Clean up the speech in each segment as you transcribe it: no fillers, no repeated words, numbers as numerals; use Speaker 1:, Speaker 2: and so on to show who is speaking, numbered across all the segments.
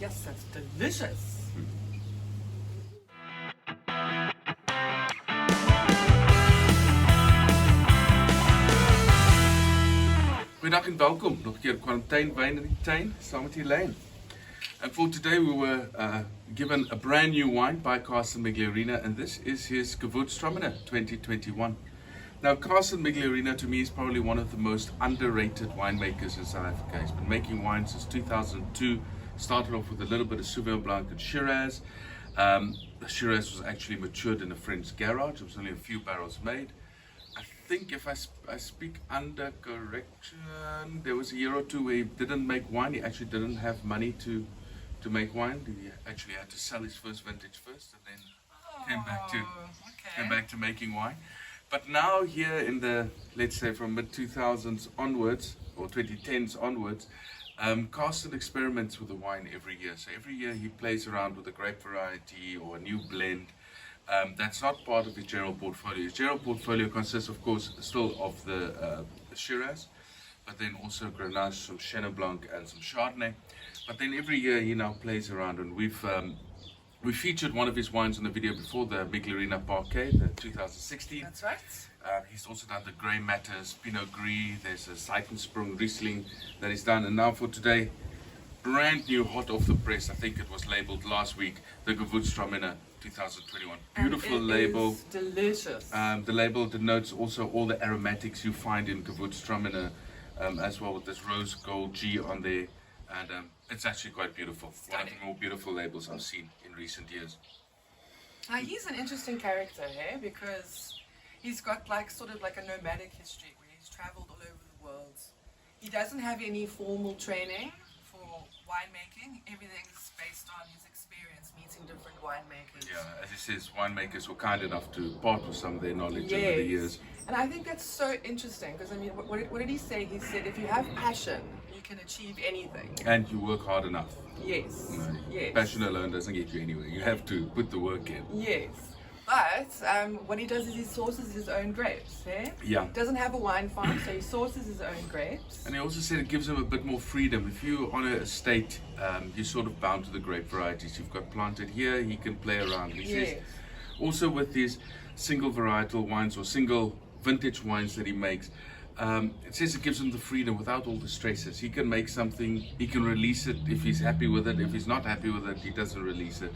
Speaker 1: Yes, that's delicious.
Speaker 2: Goedendag en welkom nog een keer Kwarantynwyn in die tuin, saam met Elaine. And for today we were given a brand new wine by Carsten Migliarina, and this is his Gewürztraminer 2021. Now Carsten Migliarina to me is probably one of the most underrated winemakers in South Africa. He's been making wine since 2002, started off with a little bit of Sauvignon Blanc and Shiraz. Shiraz was actually matured in a French garage, there was only a few barrels made. I think if I speak under correction, there was a year or two where he didn't make wine. He actually didn't have money to make wine. He actually had to sell his first vintage first, and then came back to making wine. But now here in the, let's say from mid 2000s onwards, or 2010s onwards, Carsten experiments with the wine every year. So every year he plays around with a grape variety or a new blend. That's not part of his general portfolio. His general portfolio consists, of course, still of the Shiraz, but then also Grenache, some Chenin Blanc, and some Chardonnay. But then every year he now plays around, and we featured one of his wines on the video before, the Migliarina Parquet, the 2016.
Speaker 1: That's right.
Speaker 2: He's also done the Grey Matters, Pinot Gris, there's a Seitensprung Riesling that he's done, and now for today, brand new, hot off the press, I think it was labeled last week, the Gewürztraminer 2021. Beautiful label.
Speaker 1: Is delicious.
Speaker 2: The label denotes also all the aromatics you find in Gewürztraminer, as well with this rose gold G on there, and it's actually quite beautiful.
Speaker 1: Stunning.
Speaker 2: One of the more beautiful labels I've seen in recent years.
Speaker 1: He's an interesting character here because he's got like sort of like a nomadic history where he's traveled all over the world. He doesn't have any formal training for winemaking. Everything's based on his experience meeting different winemakers.
Speaker 2: Yeah, as he says, winemakers were kind enough to part with some of their knowledge over the years.
Speaker 1: And I think that's so interesting because I mean, what did he say? He said if you have passion, you can achieve anything.
Speaker 2: And you work hard enough.
Speaker 1: Yes. Yes.
Speaker 2: Passion alone doesn't get you anywhere. You have to put the work in.
Speaker 1: Yes. But what he does is he sources his own grapes. Eh?
Speaker 2: Yeah.
Speaker 1: He doesn't have a wine farm, so he sources his own grapes.
Speaker 2: And he also said it gives him a bit more freedom. If you're on an estate, you're sort of bound to the grape varieties you've got planted here. He can play around. He says also with these single varietal wines or single vintage wines that he makes, it says it gives him the freedom without all the stresses. He can make something, he can release it if he's happy with it. If he's not happy with it, he doesn't release it.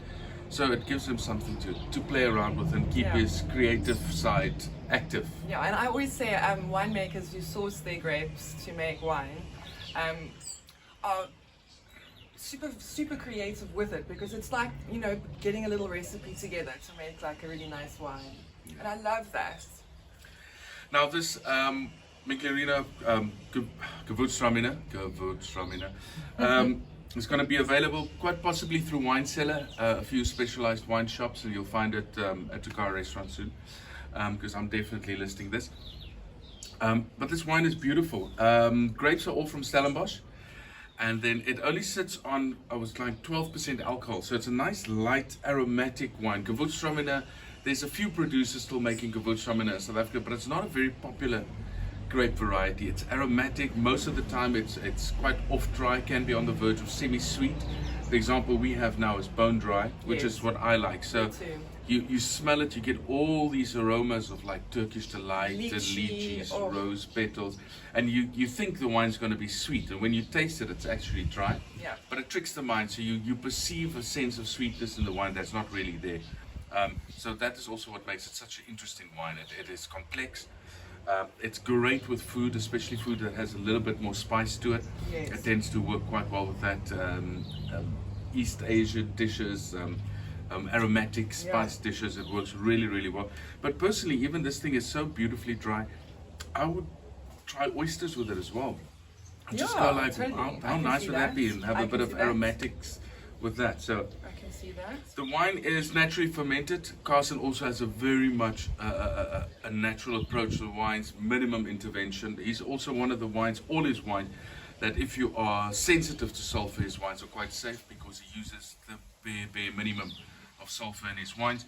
Speaker 2: So it gives him something to play around with and keep his creative side active.
Speaker 1: Yeah, and I always say winemakers who source their grapes to make wine are super creative with it because it's like, you know, getting a little recipe together to make like a really nice wine. Yeah. And I love that. Now
Speaker 2: this Migliarina Gewürztraminer it's going to be available quite possibly through Wine Cellar, a few specialized wine shops, and you'll find it at Tuin restaurant soon, because I'm definitely listing this. But this wine is beautiful. Grapes are all from Stellenbosch, and then it only sits on, I was like 12% alcohol, so it's a nice light aromatic wine. Gewürztraminer, there's a few producers still making Gewürztraminer in South Africa, but it's not a very popular grape variety. It's aromatic. Most of the time it's quite off dry, can be on the verge of semi-sweet. The example we have now is bone dry, which is what I like. So you smell it, you get all these aromas of like Turkish delight and lychees, rose petals, and you think the wine's going to be sweet, and when you taste it, it's actually dry.
Speaker 1: Yeah.
Speaker 2: But it tricks the mind, so you perceive a sense of sweetness in the wine that's not really there. So that is also what makes it such an interesting wine. It is complex. It's great with food, especially food that has a little bit more spice to it.
Speaker 1: Yes.
Speaker 2: It tends to work quite well with that. East Asian dishes, aromatic spice dishes, it works really, really well. But personally, even this thing is so beautifully dry, I would try oysters with it as well. Just go like,
Speaker 1: totally.
Speaker 2: how nice would that be, and have a bit of aromatics with that. So
Speaker 1: I can see that.
Speaker 2: the wine is naturally fermented. Carsten also has a very much a natural approach to the wines, minimum intervention. He's also one of the wines, all his wines, that if you are sensitive to sulfur, his wines are quite safe because he uses the bare minimum of sulfur in his wines.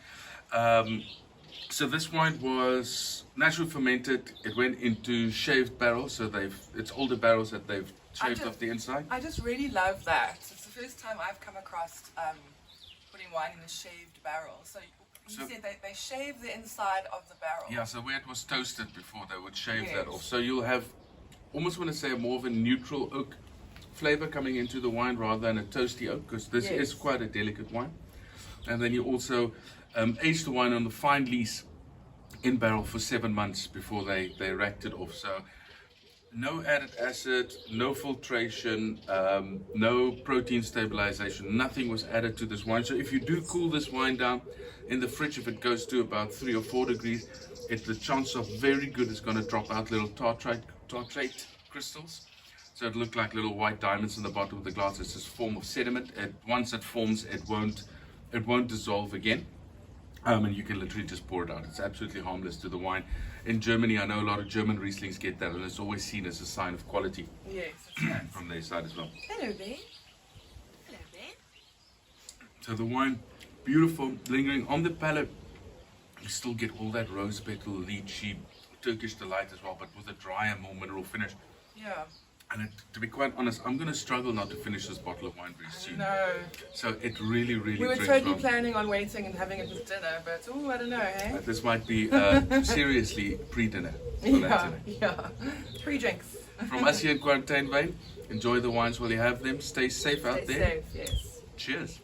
Speaker 2: So this wine was naturally fermented. It went into shaved barrels, so it's older barrels that they've shaved off the inside.
Speaker 1: I just really love that. It's the first time I've come across putting wine in a shaved barrel. So you said they shave the inside of the barrel.
Speaker 2: Yeah, so where it was toasted before, they would shave that
Speaker 1: Yes.
Speaker 2: off. So you'll have, almost want to say, more of a neutral oak flavor coming into the wine rather than a toasty oak, because this
Speaker 1: Yes.
Speaker 2: is quite a delicate wine. And then you also age the wine on the fine lees in barrel for 7 months before they racked it off. So no added acid, no filtration, no protein stabilization, nothing was added to this wine. So if you do cool this wine down in the fridge, if it goes to about 3 or 4 degrees, the chances are very good it's going to drop out little tartrate crystals. So it look like little white diamonds in the bottom of the glass. It's this form of sediment. Once it forms, it won't dissolve again. And you can literally just pour it out. It's absolutely harmless to the wine. In Germany, I know a lot of German Rieslings get that, and it's always seen as a sign of quality
Speaker 1: Yes, that's right.
Speaker 2: from their side as well.
Speaker 1: Hello there. Hello there.
Speaker 2: So the wine, beautiful, lingering on the palate. You still get all that rose petal, lychee, Turkish delight as well, but with a drier, more mineral finish.
Speaker 1: Yeah.
Speaker 2: And to be quite honest, I'm going to struggle not to finish this bottle of wine very soon.
Speaker 1: No.
Speaker 2: So it really, really
Speaker 1: We were
Speaker 2: drinks
Speaker 1: totally
Speaker 2: well.
Speaker 1: planning on waiting and having it with dinner, but oh, I don't know, hey?
Speaker 2: This might be seriously pre-dinner. for that
Speaker 1: Yeah,
Speaker 2: today.
Speaker 1: yeah. 3 drinks.
Speaker 2: From us here in Kwarantynwyn, enjoy the wines while you have them. Stay safe out
Speaker 1: Stay
Speaker 2: there.
Speaker 1: safe, yes.
Speaker 2: Cheers.